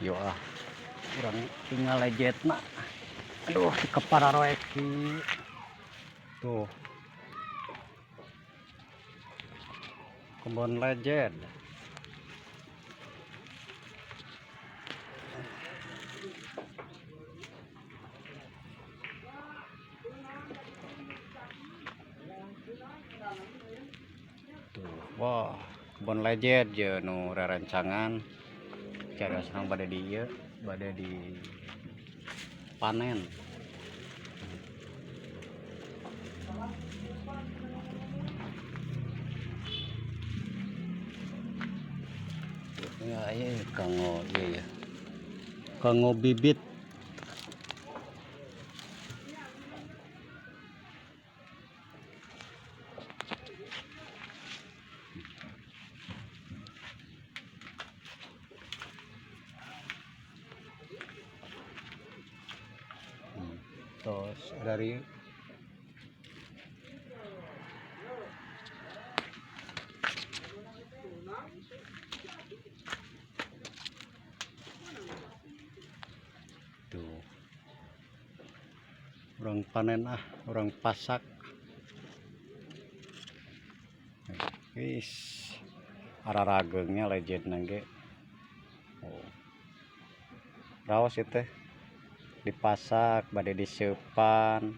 Yo kurang tinggal legend nak. Aduh, di kepala roeki. Tuh. Kebun legend. Tuh, wah, kebun legend je nu rerencangan. Cara senang pada dia, pada di panen. Ya, kanggo ya. Kanggo bibit. Terus dari tuh orang panen orang pasak wis araragengnya legend nangge. Oh. Raos itu dipasak bade diseupan